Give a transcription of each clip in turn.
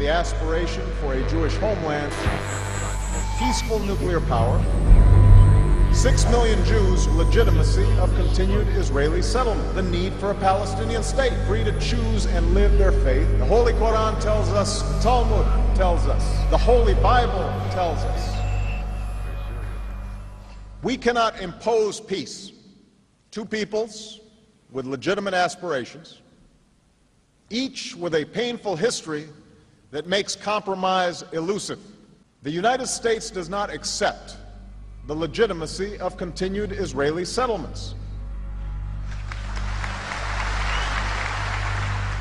the aspiration for a Jewish homeland, peaceful nuclear power, 6 million Jews' legitimacy of continued Israeli settlement, the need for a Palestinian state, free to choose and live their faith. The Holy Quran tells us, the Talmud tells us, the Holy Bible tells us. We cannot impose peace. Two peoples with legitimate aspirations, each with a painful history that makes compromise elusive. The United States does not accept the legitimacy of continued Israeli settlements.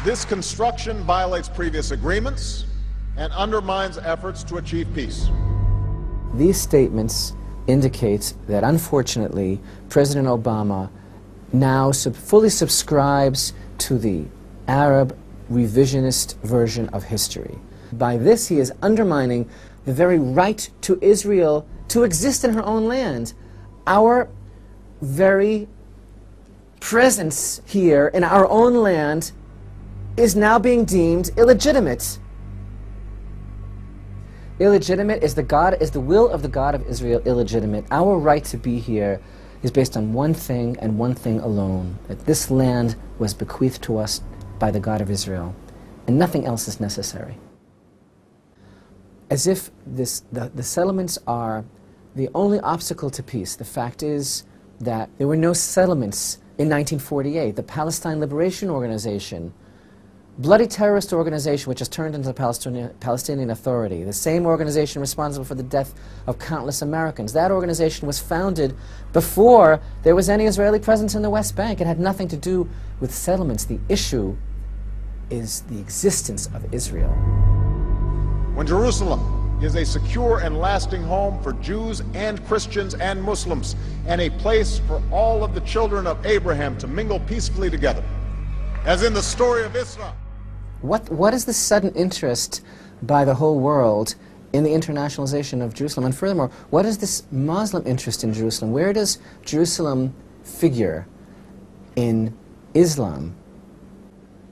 This construction violates previous agreements and undermines efforts to achieve peace. These statements indicate that, unfortunately, President Obama now fully subscribes to the Arab revisionist version of history. By this, he is undermining the very right to Israel to exist in her own land. Our very presence here in our own land is now being deemed illegitimate. Illegitimate is the will of the God of Israel illegitimate. Our right to be here is based on one thing and one thing alone, that this land was bequeathed to us by the God of Israel, and nothing else is necessary. As if the settlements are the only obstacle to peace. The fact is that there were no settlements in 1948. The Palestine Liberation Organization, bloody terrorist organization which has turned into the Palestinian Authority, the same organization responsible for the death of countless Americans. That organization was founded before there was any Israeli presence in the West Bank. It had nothing to do with settlements. The issue is the existence of Israel. When Jerusalem is a secure and lasting home for Jews and Christians and Muslims, and a place for all of the children of Abraham to mingle peacefully together, as in the story of Islam. What is the sudden interest by the whole world in the internationalization of Jerusalem? And furthermore, what is this Muslim interest in Jerusalem? Where does Jerusalem figure in Islam?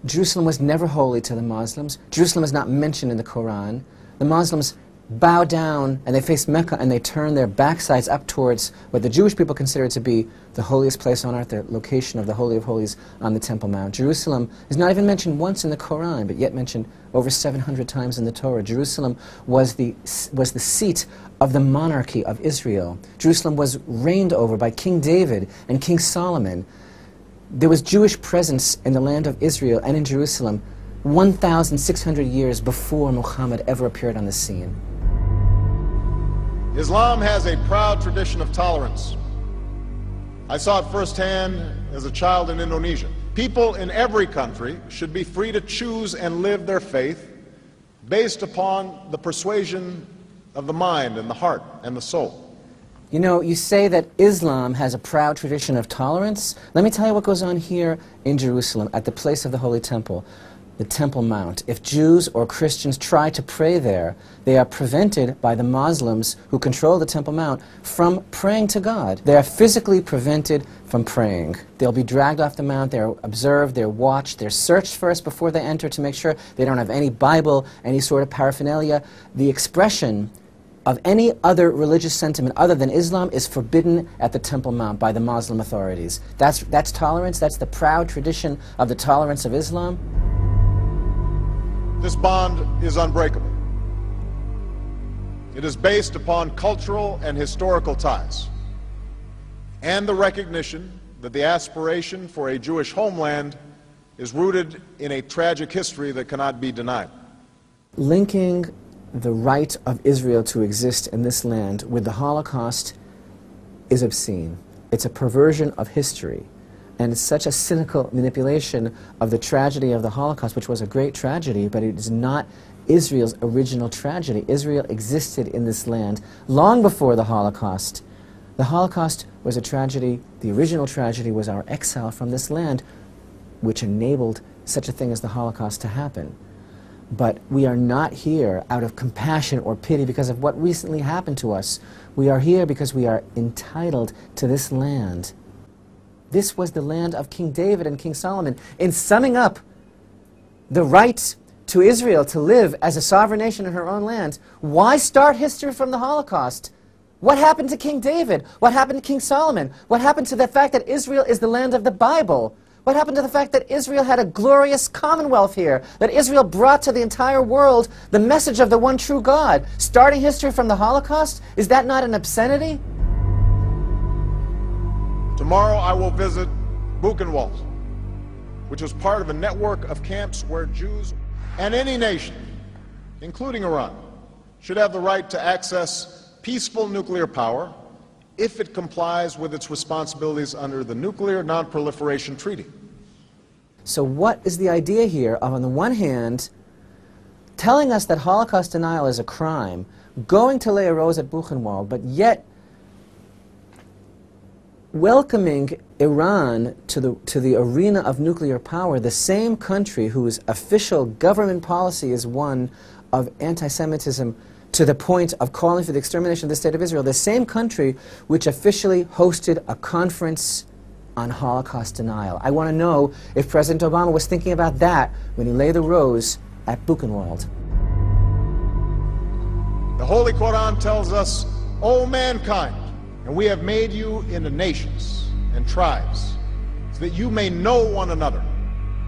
Jerusalem was never holy to the Muslims. Jerusalem is not mentioned in the Quran. The Muslims bow down and they face Mecca and they turn their backsides up towards what the Jewish people consider to be the holiest place on earth, the location of the Holy of Holies on the Temple Mount. Jerusalem is not even mentioned once in the Quran, but yet mentioned over 700 times in the Torah. Jerusalem was the seat of the monarchy of Israel. Jerusalem was reigned over by King David and King Solomon. There was Jewish presence in the land of Israel and in Jerusalem 1,600 years before Muhammad ever appeared on the scene. Islam has a proud tradition of tolerance. I saw it firsthand as a child in Indonesia. People in every country should be free to choose and live their faith based upon the persuasion of the mind and the heart and the soul. You know, you say that Islam has a proud tradition of tolerance. Let me tell you what goes on here in Jerusalem at the place of the Holy Temple, the Temple Mount. If Jews or Christians try to pray there, they are prevented by the Muslims who control the Temple Mount from praying to God. They are physically prevented from praying. They'll be dragged off the mount, they're observed, they're watched, they're searched first before they enter to make sure they don't have any Bible, any sort of paraphernalia. The expression of any other religious sentiment other than Islam is forbidden at the Temple Mount by the Muslim authorities. That's tolerance, that's the proud tradition of the tolerance of Islam. This bond is unbreakable. It is based upon cultural and historical ties, and the recognition that the aspiration for a Jewish homeland is rooted in a tragic history that cannot be denied. Linking the right of Israel to exist in this land with the Holocaust is obscene. It's a perversion of history. And it's such a cynical manipulation of the tragedy of the Holocaust, which was a great tragedy, but it is not Israel's original tragedy. Israel existed in this land long before the Holocaust. The Holocaust was a tragedy. The original tragedy was our exile from this land, which enabled such a thing as the Holocaust to happen. But we are not here out of compassion or pity because of what recently happened to us. We are here because we are entitled to this land. This was the land of King David and King Solomon. In summing up the right to Israel to live as a sovereign nation in her own land, why start history from the Holocaust? What happened to King David? What happened to King Solomon? What happened to the fact that Israel is the land of the Bible? What happened to the fact that Israel had a glorious commonwealth here? That Israel brought to the entire world the message of the one true God? Starting history from the Holocaust? Is that not an obscenity? Tomorrow I will visit Buchenwald, which is part of a network of camps where Jews and any nation, including Iran, should have the right to access peaceful nuclear power if it complies with its responsibilities under the Nuclear Non-Proliferation Treaty. So what is the idea here of, on the one hand, telling us that Holocaust denial is a crime, going to lay a rose at Buchenwald, but yet welcoming Iran to the arena of nuclear power, the same country whose official government policy is one of anti-Semitism to the point of calling for the extermination of the State of Israel, the same country which officially hosted a conference on Holocaust denial. I want to know if President Obama was thinking about that when he laid the rose at Buchenwald. The Holy Quran tells us, O mankind, and we have made you into nations and tribes, so that you may know one another.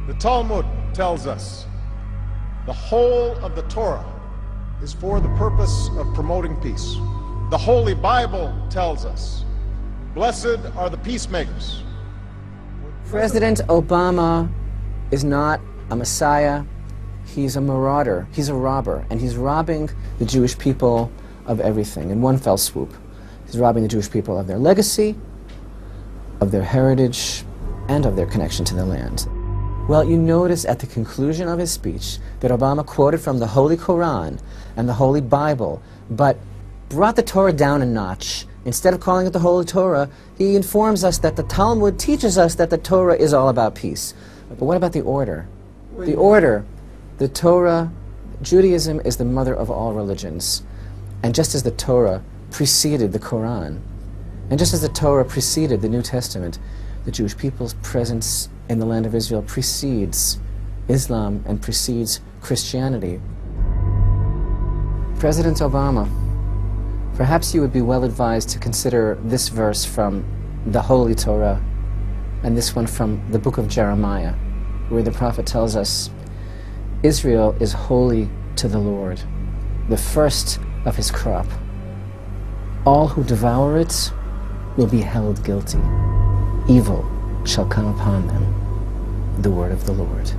The Talmud tells us, the whole of the Torah is for the purpose of promoting peace. The Holy Bible tells us, blessed are the peacemakers. President Obama is not a messiah. He's a marauder. He's a robber. And he's robbing the Jewish people of everything in one fell swoop. He's robbing the Jewish people of their legacy, of their heritage, and of their connection to the land. Well, you notice at the conclusion of his speech that Obama quoted from the Holy Quran and the Holy Bible, but brought the Torah down a notch. Instead of calling it the Holy Torah, he informs us that the Talmud teaches us that the Torah is all about peace. But what about the order? The order, the Torah, Judaism is the mother of all religions. And just as the Torah preceded the Quran, and just as the Torah preceded the New Testament, the Jewish people's presence in the land of Israel precedes Islam and precedes Christianity. President Obama, perhaps you would be well advised to consider this verse from the Holy Torah and this one from the book of Jeremiah, where the prophet tells us, Israel is holy to the Lord, the first of his crop. All who devour it will be held guilty. Evil shall come upon them. The word of the Lord.